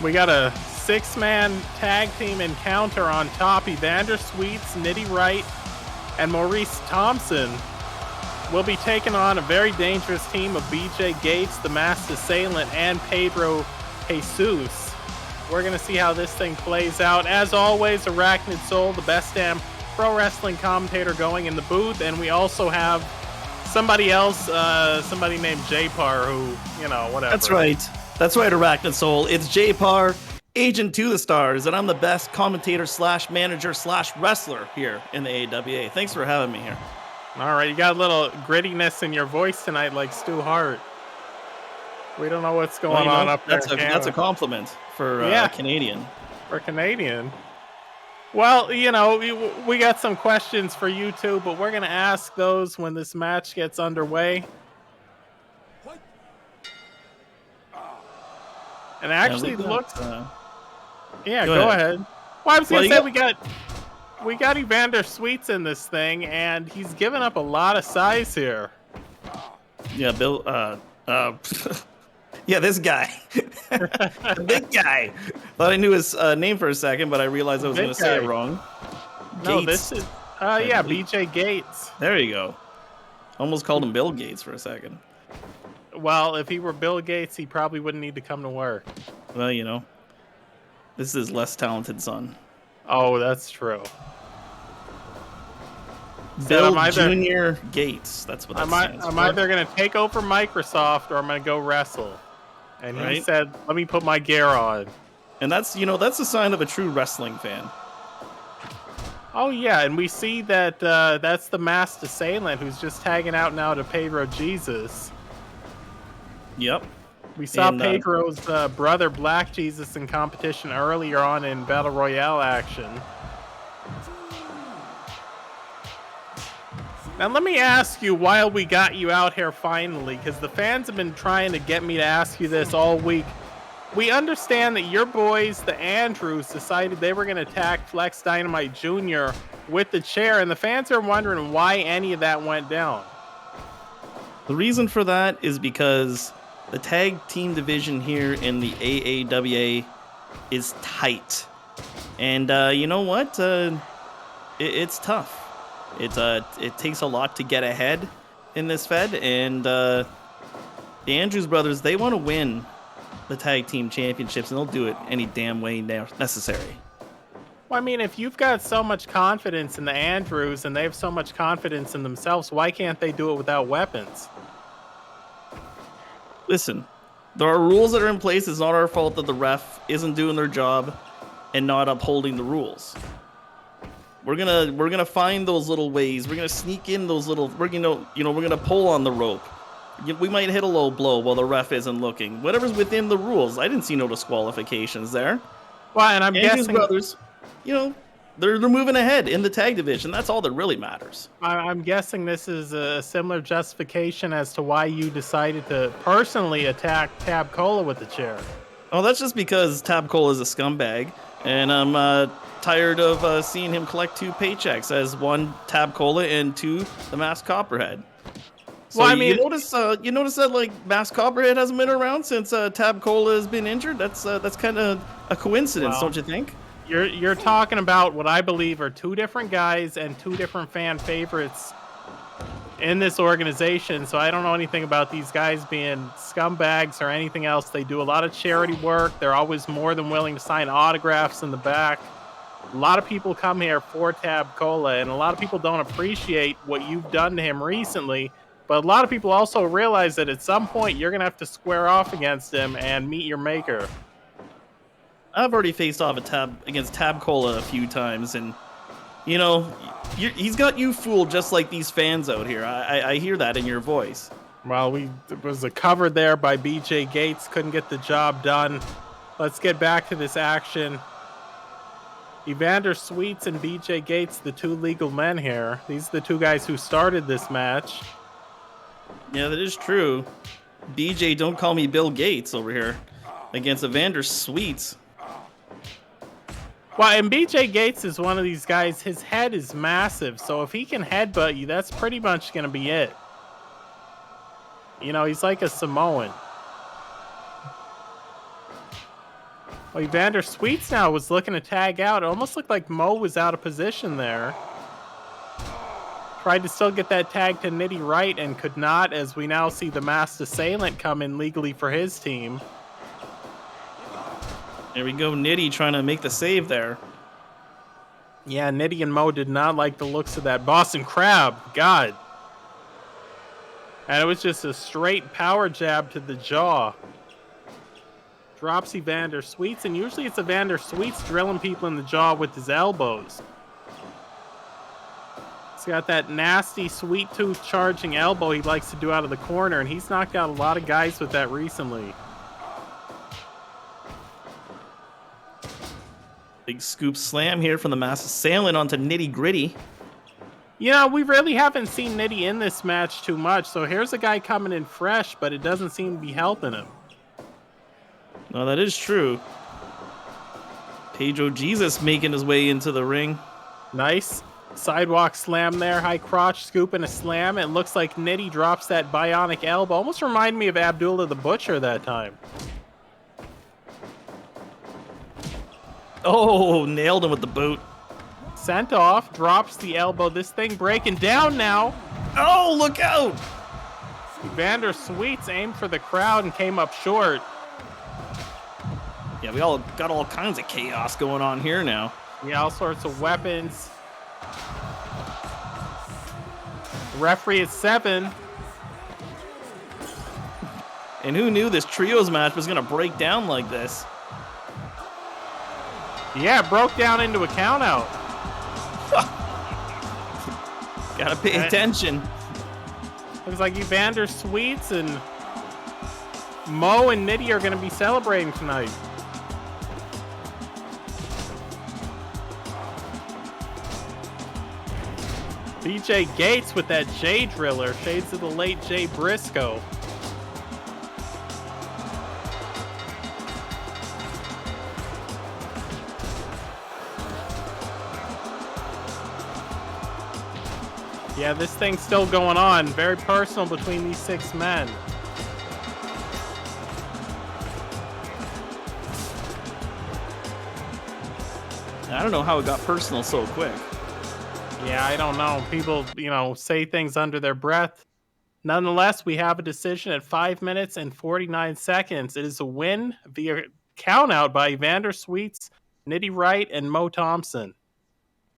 We got a 6-man tag team encounter on top. Evander Sweets, Nitty Wright, and Maurice Thompson will be taking on a very dangerous team of BJ Gates, the Masked Assailant, and Pedro Jesus. We're going to see how this thing plays out. As always, Arachnid Soul, the best damn pro wrestling commentator going in the booth. And we also have somebody else, somebody named J-Par, who, whatever. That's right, Arachnid Soul. It's J-Par, agent to the stars, and I'm the best commentator / manager / wrestler here in the AAWA. Thanks for having me here. All right, you got a little grittiness in your voice tonight, like Stu Hart. We don't know what's going on up there. That's a compliment for Canadian. For Canadian. Well, we got some questions for you too, but we're going to ask those when this match gets underway. And actually looks... go ahead. Well, I was going to say we got Evander Sweets in this thing, and he's given up a lot of size here. Yeah, Bill... yeah, this guy. The big guy. Thought I knew his name for a second, but I realized I was going to say it wrong. No, this is... BJ Gates. There you go. Almost called him Bill Gates for a second. Well, if he were Bill Gates, he probably wouldn't need to come to work. Well, this is his less talented son. Oh, that's true. Bill Jr. Gates. That's what that stands for. I'm either going to take over Microsoft or I'm going to go wrestle. And he said, let me put my gear on. And that's a sign of a true wrestling fan. Oh, yeah. And we see that that's the Masked Assailant who's just tagging out now to Pedro Jesus. Yep. We saw Pedro's brother, Black Jesus, in competition earlier on in Battle Royale action. Now, let me ask you, while we got you out here finally, because the fans have been trying to get me to ask you this all week. We understand that your boys, the Andrews, decided they were going to attack Flex Dynamite Jr. with the chair, and the fans are wondering why any of that went down. The reason for that is because the tag team division here in the AAWA is tight. And you know what? It's tough. It takes a lot to get ahead in this Fed, and the Andrews brothers, they want to win the tag team championships, and they'll do it any damn way necessary. Well, I mean, if you've got so much confidence in the Andrews and they have so much confidence in themselves, why can't they do it without weapons? Listen, there are rules that are in place. It's not our fault that the ref isn't doing their job and not upholding the rules. We're gonna find those little ways. We're gonna sneak in those little. We're gonna pull on the rope. We might hit a low blow while the ref isn't looking. Whatever's within the rules. I didn't see no disqualifications there. Well, and I'm guessing brothers, they're moving ahead in the tag division. That's all that really matters. I'm guessing this is a similar justification as to why you decided to personally attack Tab Cola with the chair. Oh, that's just because Tab Cola is a scumbag, and I'm tired of seeing him collect 2 paychecks, as 1 Tab Cola and 2 the Masked Copperhead. So well, I mean, you notice that like Masked Copperhead hasn't been around since Tab Cola has been injured. That's kind of a coincidence, don't you think? You're talking about what I believe are 2 different guys and 2 different fan favorites in this organization. So I don't know anything about these guys being scumbags or anything else. They do a lot of charity work. They're always more than willing to sign autographs in the back. A lot of people come here for Tab Cola, and a lot of people don't appreciate what you've done to him recently. But a lot of people also realize that at some point you're going to have to square off against him and meet your maker. I've already faced off against Tab Cola a few times, and he's got you fooled just like these fans out here. I hear that in your voice. Well, it was a cover there by BJ Gates. Couldn't get the job done. Let's get back to this action. Evander Sweets and BJ Gates, the 2 legal men here. These are the 2 guys who started this match. Yeah, that is true. BJ, don't call me Bill Gates over here against Evander Sweets. Well, and BJ Gates is one of these guys, his head is massive, so if he can headbutt you, that's pretty much going to be it. He's like a Samoan. Well, Evander Sweets now was looking to tag out. It almost looked like Mo was out of position there. Tried to still get that tag to Nitty Wright and could not, as we now see the masked assailant come in legally for his team. There we go, Nitty trying to make the save there. Yeah, Nitty and Mo did not like the looks of that Boston Crab. God. And it was just a straight power jab to the jaw. Drops Evander Sweets, and usually it's Evander Sweets drilling people in the jaw with his elbows. He's got that nasty sweet tooth charging elbow he likes to do out of the corner, and he's knocked out a lot of guys with that recently. Big scoop slam here from the masked assailant onto Nitty Gritty. You know, we really haven't seen Nitty in this match too much, so here's a guy coming in fresh, but it doesn't seem to be helping him. No, that is true. Pedro Jesus making his way into the ring. Nice. Sidewalk slam there, high crotch scoop and a slam. It looks like Nitty drops that bionic elbow. Almost reminded me of Abdullah the Butcher that time. Oh, nailed him with the boot. Sent off, drops the elbow. This thing breaking down now. Oh, look out! Evander Sweets aimed for the crowd and came up short. Yeah, we all got all kinds of chaos going on here now. Yeah, all sorts of weapons. The referee is 7. And who knew this trios match was going to break down like this? Yeah, it broke down into a count out. Gotta pay attention. Looks like Evander Sweets and Mo and Nitty are going to be celebrating tonight. BJ Gates with that J driller, shades of the late Jay Briscoe. Yeah, this thing's still going on. Very personal between these 6 men. I don't know how it got personal so quick. Yeah, I don't know. People, say things under their breath. Nonetheless, we have a decision at 5 minutes and 49 seconds. It is a win via countout by Evander Sweets, Nitty Wright, and Mo Thompson.